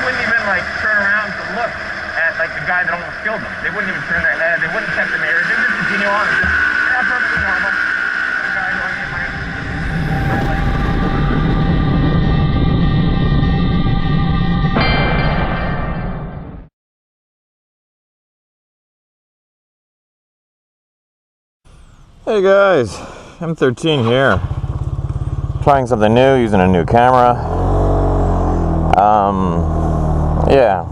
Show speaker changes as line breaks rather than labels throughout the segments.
wouldn't even like turn around to look at like the guy that almost killed them. They wouldn't even turn their head. They wouldn't check the mirrors. They would just continue on. Just, yeah, perfectly normal. Some guy going in my lane.
Hey guys, M13 here. Trying something new, using a new camera. Yeah.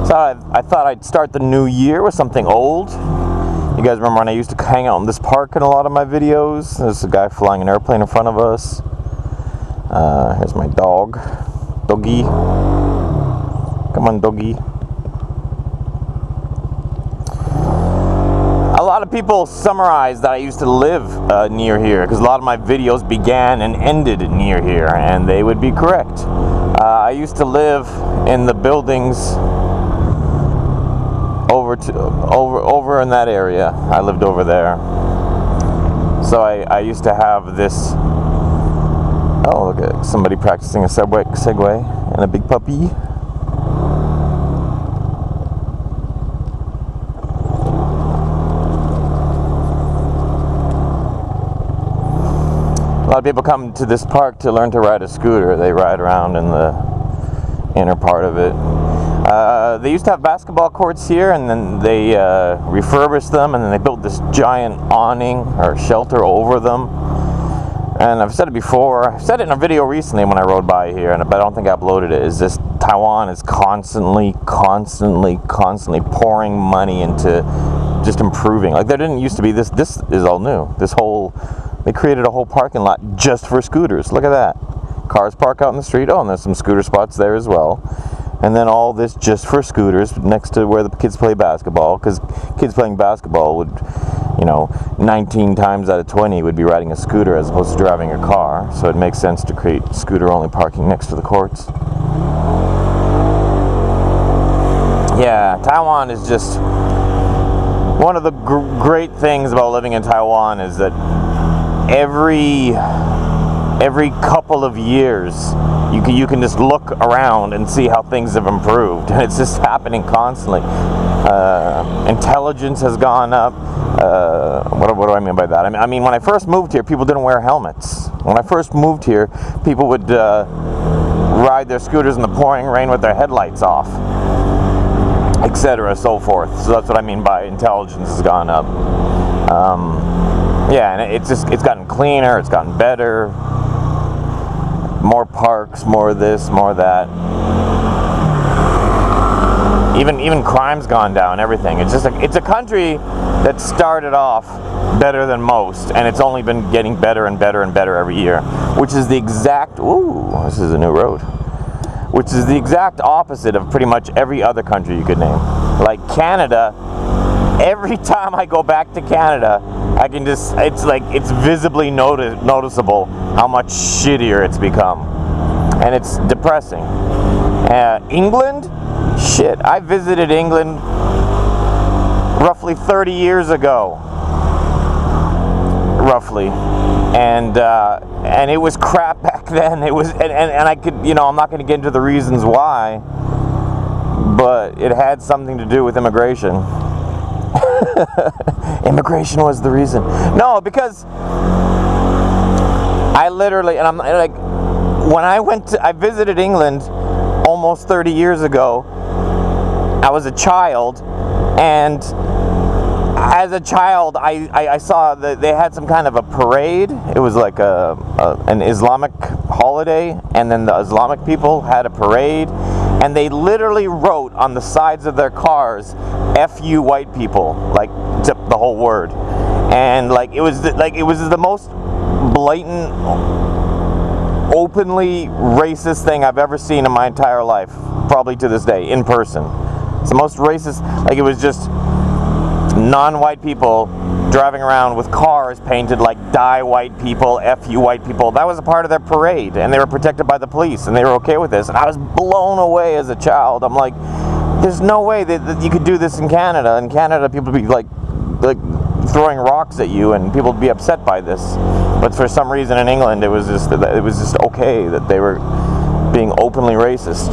So I thought I'd start the new year with something old. You guys remember when I used to hang out in this park in a lot of my videos? There's a guy flying an airplane in front of us. Here's my dog. Doggy. Come on, doggy. A lot of people summarize that I used to live near here because a lot of my videos began and ended near here, and they would be correct. I used to live in the buildings over in that area. I lived over there, so I used to have this. Oh, look at somebody practicing a Segway and a big puppy. A lot of people come to this park to learn to ride a scooter. They ride around in the inner part of it. They used to have basketball courts here, and then they refurbished them, and then they built this giant awning or shelter over them. And I've said it before, I've said it in a video recently when I rode by here, but I don't think I uploaded it, is this Taiwan is constantly pouring money into just improving. Like there didn't used to be this is all new. They created a whole parking lot just for scooters. Look at that. Cars park out in the street. Oh, and there's some scooter spots there as well. And then all this just for scooters next to where the kids play basketball, because kids playing basketball would, 19 times out of 20 would be riding a scooter as opposed to driving a car. So it makes sense to create scooter-only parking next to the courts. Yeah, Taiwan is just... One of the great things about living in Taiwan is that every couple of years you can just look around and see how things have improved, and it's just happening constantly. Intelligence has gone up. What do I mean by that? I mean when I first moved here, people didn't wear helmets. When I first moved here, people would ride their scooters in the pouring rain with their headlights off, etc., so forth. So that's what I mean by intelligence has gone up. Yeah, and it's gotten cleaner, it's gotten better. More parks, more this, more that. Even crime's gone down, everything. It's a country that started off better than most, and it's only been getting better and better and better every year. Which is the exact this is a new road. Which is the exact opposite of pretty much every other country you could name. Like Canada, every time I go back to Canada, I can just, it's visibly noticeable how much shittier it's become. And it's depressing. England? Shit, I visited England roughly 30 years ago. Roughly. And it was crap back then. It was, and I could, I'm not going to get into the reasons why, but it had something to do with immigration. Immigration was the reason. No, because I literally, and I'm like, when I visited England almost 30 years ago. I was a child, and as a child, I saw that they had some kind of a parade. It was like an Islamic holiday, and then the Islamic people had a parade, and they literally wrote on the sides of their cars, "F you white people," like the whole word, and it was the most blatant, openly racist thing I've ever seen in my entire life, probably to this day, in person. It's the most racist, it was just non-white people driving around with cars painted like "Die white people, F you white people." That was a part of their parade, and they were protected by the police, and they were okay with this, and I was blown away as a child. I'm like, there's no way that you could do this in Canada. In Canada, people would be like throwing rocks at you, and people would be upset by this. But for some reason in England, it was just okay that they were being openly racist.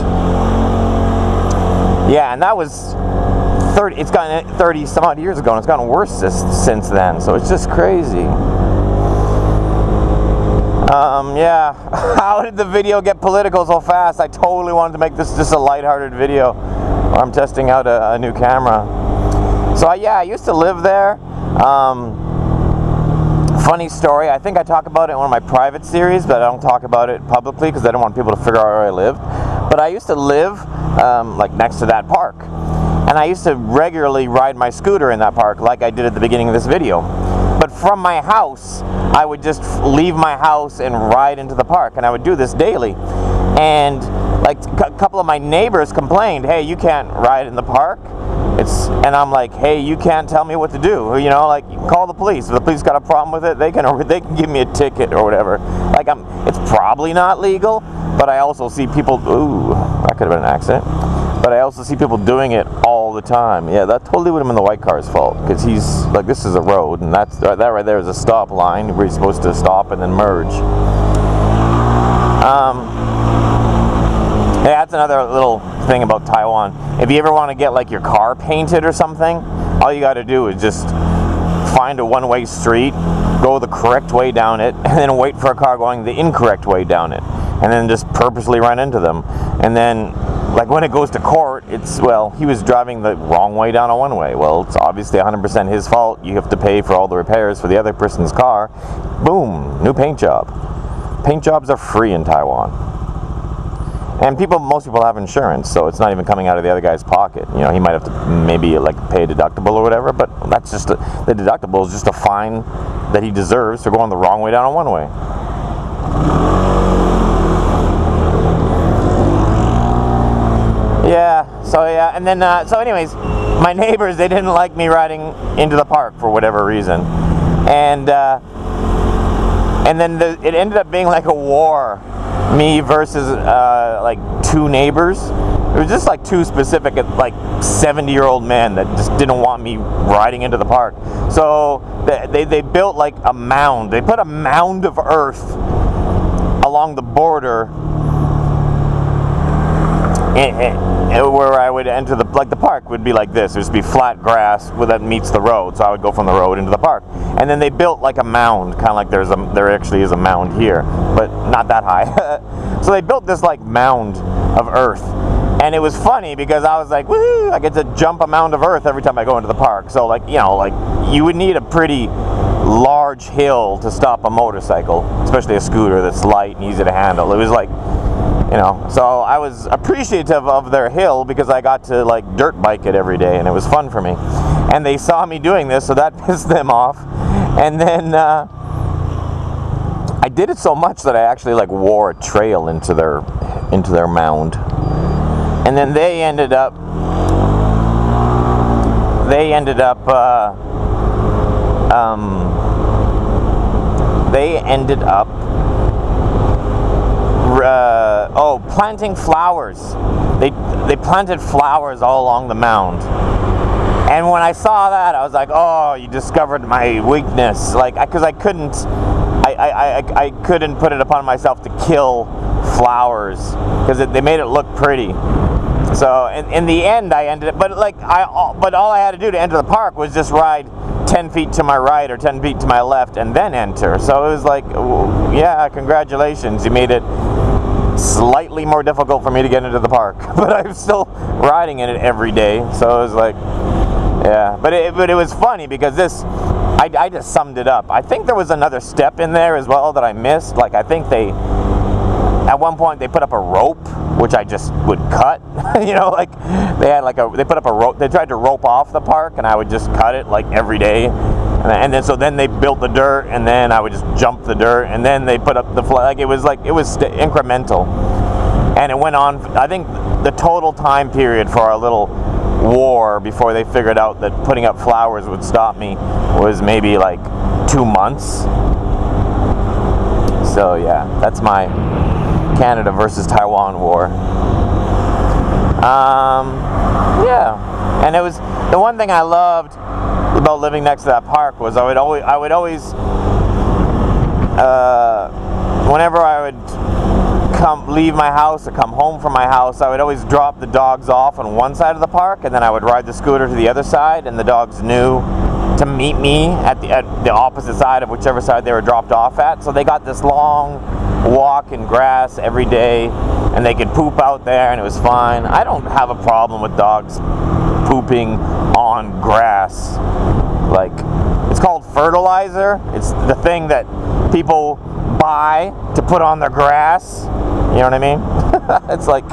Yeah, and that was 30. It's gotten 30 some odd years ago, and it's gotten worse since then. So it's just crazy. Yeah. How did the video get political so fast? I totally wanted to make this just a lighthearted video where I'm testing out a new camera. So yeah, I used to live there. Funny story, I think I talk about it in one of my private series, but I don't talk about it publicly because I don't want people to figure out where I lived. But I used to live like next to that park. And I used to regularly ride my scooter in that park like I did at the beginning of this video. But from my house, I would just leave my house and ride into the park, and I would do this daily. And like a couple of my neighbors complained, hey, you can't ride in the park. And I'm like, hey, you can't tell me what to do. You know, like, call the police. If the police got a problem with it, they can give me a ticket or whatever. Like, it's probably not legal, but I also see people, ooh, that could have been an accident. But I also see people doing it all the time. Yeah, that totally would have been the white car's fault, because he's like, this is a road, and that right there is a stop line where you're supposed to stop and then merge. Yeah, that's another little thing about Taiwan. If you ever want to get like your car painted or something, all you got to do is just find a one-way street, go the correct way down it, and then wait for a car going the incorrect way down it, and then just purposely run into them. And then, like, when it goes to court, it's, well, he was driving the wrong way down a one-way. Well, it's obviously 100% his fault. You have to pay for all the repairs for the other person's car. Boom, new paint job. Paint jobs are free in Taiwan. And most people have insurance, so it's not even coming out of the other guy's pocket. You know, he might have to maybe like pay a deductible or whatever, but that's just the deductible is just a fine that he deserves for going the wrong way down a one-way. Yeah, so yeah, and then, so anyways, my neighbors, they didn't like me riding into the park for whatever reason. And then it ended up being like a war. Me versus like two neighbors. It was just like two specific like 70-year-old men that just didn't want me riding into the park. So they built like a mound. They put a mound of earth along the border where I would enter the park would be like this. There'd just be flat grass that meets the road, so I would go from the road into the park. And then they built like a mound, kind of like there actually is a mound here, but not that high. So they built this like mound of earth, and it was funny because I was like, woo! I get to jump a mound of earth every time I go into the park. So like, you know, like you would need a pretty large hill to stop a motorcycle, especially a scooter that's light and easy to handle. It was like, you know, so I was appreciative of their hill because I got to like dirt bike it every day, and it was fun for me. And they saw me doing this, so that pissed them off. And then I did it so much that I actually like wore a trail into their mound. And then they ended up planting flowers. They planted flowers all along the mound. And when I saw that, I was like, oh, you discovered my weakness. Like, because I couldn't put it upon myself to kill flowers because they made it look pretty. So in the end, I ended up, but all I had to do to enter the park was just ride 10 feet to my right or 10 feet to my left and then enter. So it was like, yeah, congratulations, you made it slightly more difficult for me to get into the park, but I'm still riding in it every day. So it was like, yeah, but it was funny because I just summed it up. I think there was another step in there as well that I missed. Like, I think at one point they put up a rope, which I just would cut. You know, like they put up a rope. They tried to rope off the park, and I would just cut it like every day. And then they built the dirt, and then I would just jump the dirt, and then they put up the flag. It was incremental, and it went on. I think the total time period for our little war before they figured out that putting up flowers would stop me was maybe like 2 months. So yeah, that's my Canada versus Taiwan war. Yeah, and it was the one thing I loved about living next to that park was I would always whenever I would leave my house or come home from my house, I would always drop the dogs off on one side of the park, and then I would ride the scooter to the other side, and the dogs knew to meet me at the opposite side of whichever side they were dropped off at. So they got this long walk in grass every day, and they could poop out there, and it was fine. I don't have a problem with dogs pooping on grass. Like, it's called fertilizer. It's the thing that people buy to put on their grass. You know what I mean? It's like,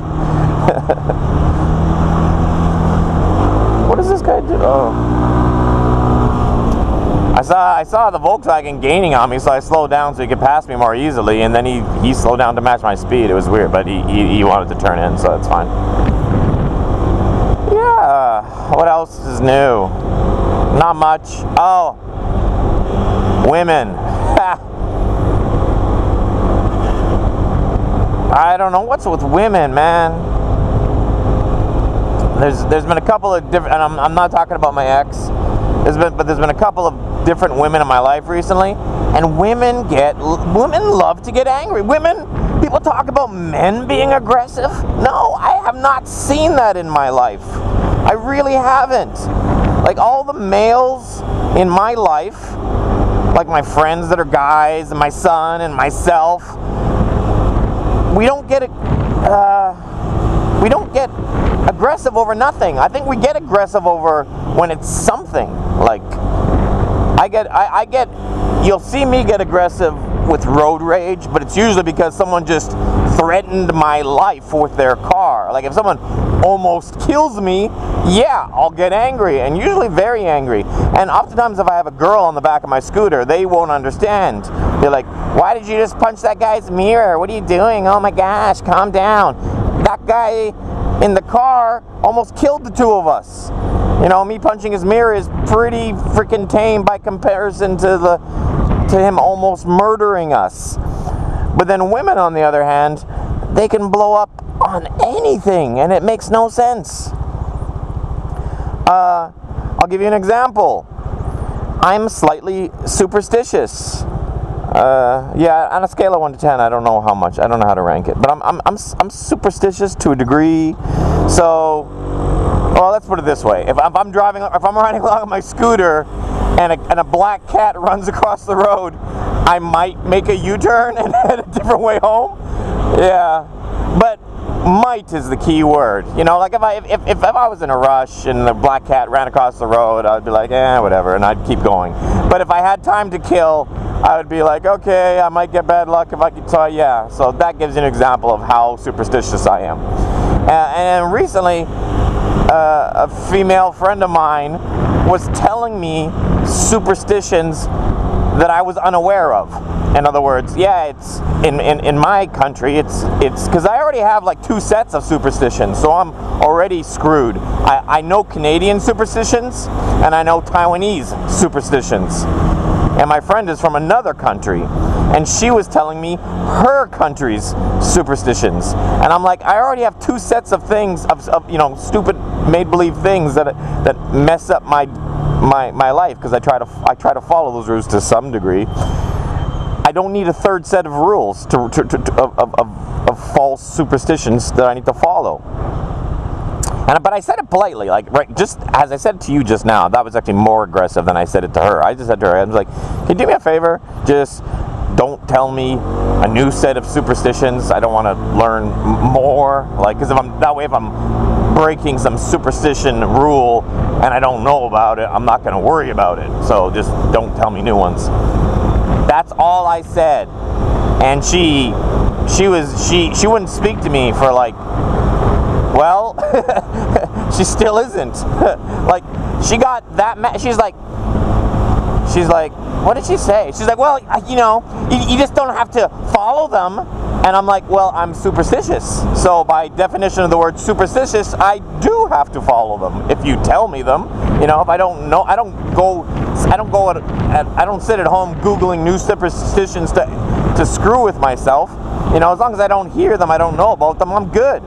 what does this guy do? Oh. I saw the Volkswagen gaining on me, so I slowed down so he could pass me more easily, and then he slowed down to match my speed. It was weird, but he wanted to turn in, so that's fine. Yeah, what else is new? Not much. Oh, women. I don't know what's with women, man. There's been a couple of different, and I'm not talking about my ex. There's been a couple of different women in my life recently, and women love to get angry. People talk about men being aggressive. No, I have not seen that in my life. I really haven't. Like, all the males in my life, like my friends that are guys, and my son and myself, we don't get aggressive over nothing. I think we get aggressive over when it's something. Like, I get, you'll see me get aggressive with road rage, but it's usually because someone just threatened my life with their car. Like, if someone almost kills me, yeah, I'll get angry, and usually very angry. And oftentimes if I have a girl on the back of my scooter, they won't understand. They're like, why did you just punch that guy's mirror? What are you doing? Oh my gosh, calm down. That guy in the car almost killed the two of us. You know, me punching his mirror is pretty freaking tame by comparison to him almost murdering us. But then women, on the other hand, they can blow up on anything, and it makes no sense. I'll give you an example. I'm slightly superstitious. Yeah, on a scale of 1 to 10, I don't know how much. I don't know how to rank it, but I'm superstitious to a degree. So, well, let's put it this way: if I'm riding along on my scooter, and a black cat runs across the road, I might make a U-turn and head a different way home. Yeah, but might is the key word. You know, like if I was in a rush and the black cat ran across the road, I'd be like, whatever, and I'd keep going. But if I had time to kill, I would be like, okay, I might get bad luck if I could. So yeah, so that gives you an example of how superstitious I am. And recently, a female friend of mine was telling me superstitions that I was unaware of. In other words, yeah, it's in my country, it's because I already have like 2 sets of superstitions, so I'm already screwed. I know Canadian superstitions, and I know Taiwanese superstitions. And my friend is from another country, and she was telling me her country's superstitions. And I'm like, I already have 2 sets of things, of you know, stupid make-believe things that mess up my life, because I try to follow those rules to some degree. I don't need a 3rd set of rules of false superstitions that I need to follow. But I said it politely, like, right, just as I said to you just now. That was actually more aggressive than I said it to her. I just said to her, I was like, can you do me a favor? Just don't tell me a new set of superstitions. I don't want to learn more. Like, because if I'm breaking some superstition rule and I don't know about it, I'm not going to worry about it. So just don't tell me new ones. That's all I said. And she wouldn't speak to me for like, well, she still isn't. Like, she got that mad. She's like, what did she say? She's like, well, you know, you just don't have to follow them. And I'm like, well, I'm superstitious. So by definition of the word superstitious, I do have to follow them if you tell me them. You know, if I don't know, I don't sit at home Googling new superstitions to screw with myself. You know, as long as I don't hear them, I don't know about them, I'm good.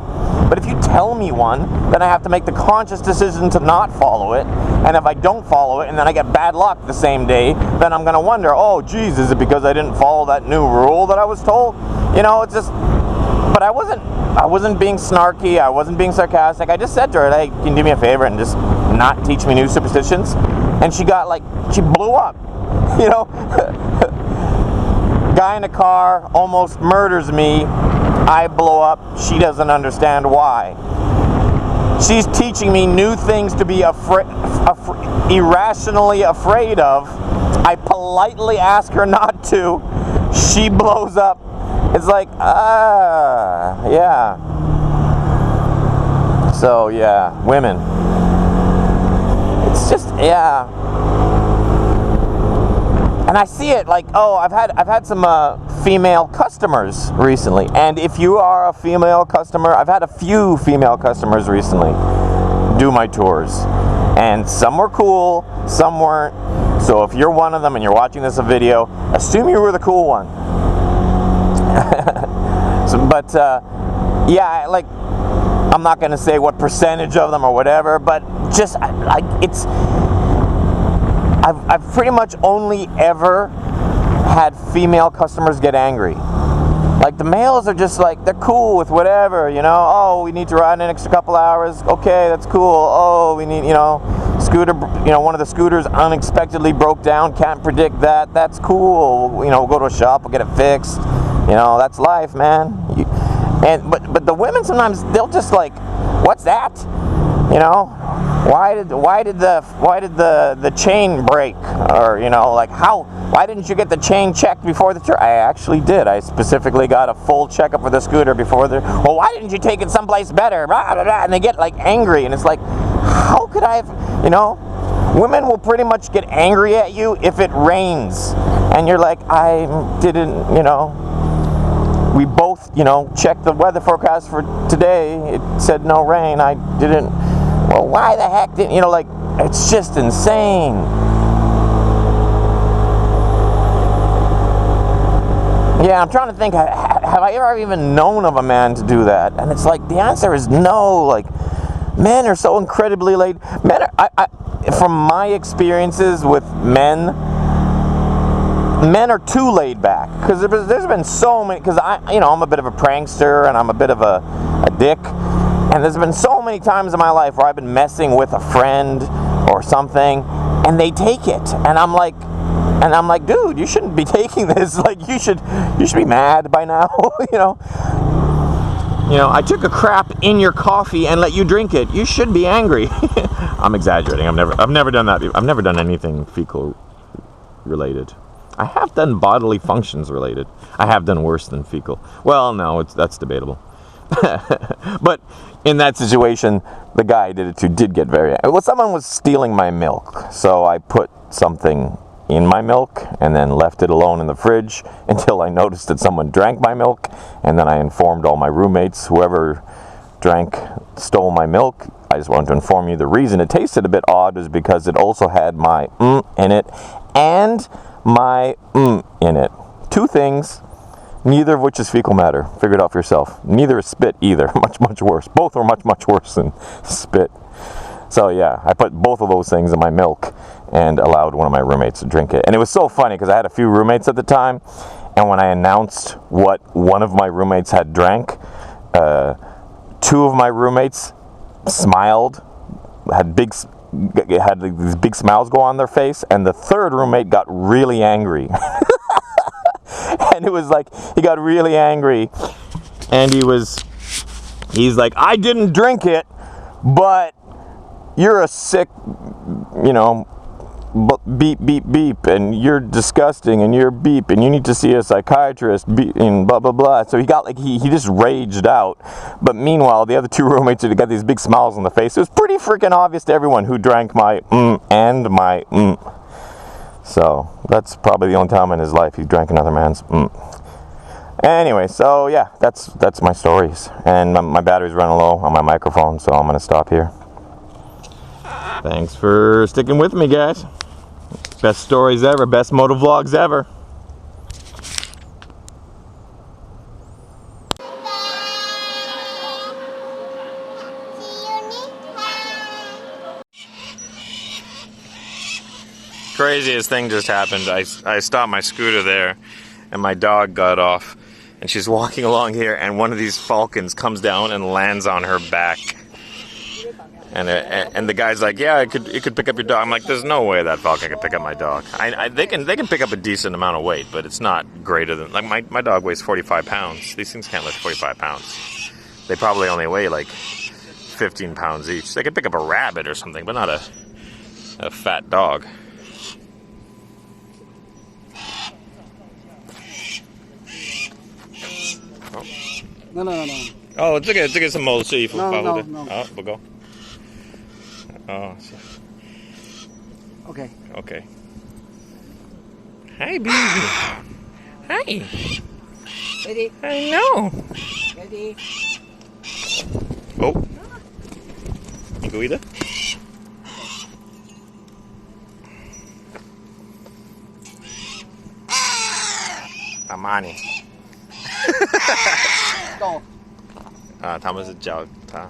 But if you tell me one, then I have to make the conscious decision to not follow it. And if I don't follow it, and then I get bad luck the same day, then I'm going to wonder, oh, geez, is it because I didn't follow that new rule that I was told? You know, it's just... but I wasn't being snarky. I wasn't being sarcastic. I just said to her, "Hey, can you do me a favor and just not teach me new superstitions?" And she got like, she blew up. You know, guy in a car almost murders me. I blow up. She doesn't understand why. She's teaching me new things to be irrationally afraid of. I politely ask her not to. She blows up. It's like, yeah. So yeah, women. It's just, yeah. And I see it like, oh, I've had some female customers recently. And if you are a female customer, I've had a few female customers recently do my tours. And some were cool, some weren't. So if you're one of them and you're watching this video, assume you were the cool one. Yeah, like, I'm not gonna say what percentage of them or whatever, but just like it's. I've pretty much only ever had female customers get angry. Like the males are just like, they're cool with whatever, you know. Oh, we need to ride an extra couple hours. Okay, that's cool. Oh, we need, you know, scooter, you know, one of the scooters unexpectedly broke down. Can't predict that. That's cool. You know, we'll go to a shop, we'll get it fixed. You know, that's life, man. But the women sometimes, they'll just like, what's that? You know, why did the chain break? Or, you know, like, why didn't you get the chain checked before the tour? I actually did. I specifically got a full checkup for the scooter before the, well, why didn't you take it someplace better? Blah, blah, blah. And they get like angry, and it's like, how could I have, you know, women will pretty much get angry at you if it rains. And you're like, I didn't, you know, we both, you know, checked the weather forecast for today. It said no rain. I didn't. Well, why the heck didn't, you know, like, it's just insane. Yeah, I'm trying to think, have I ever even known of a man to do that? And it's like, the answer is no. Like, men are so incredibly laid. Men are, from my experiences with men are too laid back. Because there's been so many, because I'm a bit of a prankster, and I'm a bit of a dick. And there's been so many times in my life where I've been messing with a friend or something, and they take it, and I'm like, dude, you shouldn't be taking this. Like, you should be mad by now. You know, I took a crap in your coffee and let you drink it. You should be angry. I'm exaggerating. I've never done that. I've never done anything fecal related. I have done bodily functions related. I have done worse than fecal. Well, no, that's debatable. But in that situation, the guy I did it to did get very angry. Well, someone was stealing my milk, so I put something in my milk and then left it alone in the fridge until I noticed that someone drank my milk, and then I informed all my roommates, whoever stole my milk. I just wanted to inform you the reason it tasted a bit odd was because it also had my in it and my in it. Two things. Neither of which is fecal matter. Figure it out for yourself. Neither is spit either. Much, much worse. Both are much, much worse than spit. So yeah, I put both of those things in my milk and allowed one of my roommates to drink it. And it was so funny because I had a few roommates at the time, and when I announced what one of my roommates had drank, two of my roommates smiled, had these big smiles go on their face, and the third roommate got really angry. And it was like, he got really angry, and he's like, I didn't drink it, but you're a sick, you know, beep, beep, beep, and you're disgusting, and you're beep, and you need to see a psychiatrist, and blah, blah, blah. So he got like, he just raged out. But meanwhile, the other two roommates had got these big smiles on the face. It was pretty freaking obvious to everyone who drank my and my So that's probably the only time in his life he drank another man's Anyway, so yeah, that's my stories. And my battery's running low on my microphone, so I'm going to stop here. Thanks for sticking with me, guys. Best stories ever, best motovlogs ever. Craziest thing just happened. I stopped my scooter there, and my dog got off, And she's walking along here, and one of these falcons comes down and lands on her back. And the guy's like, yeah, it could pick up your dog. I'm like, there's no way that falcon could pick up my dog. They can pick up a decent amount of weight, but it's not greater than, like, my dog weighs 45 pounds. These things can't lift 45 pounds. They probably only weigh like 15 pounds each. They could pick up a rabbit or something, but not a fat dog. Oh.
No.
Oh, it's okay. It's some more safe.
No.
Oh, we'll go. Oh.
Okay.
Okay. Hi, baby. Hi.
Ready?
I know.
Ready?
Oh. Iguida? Amani.
到。
他们是叫他。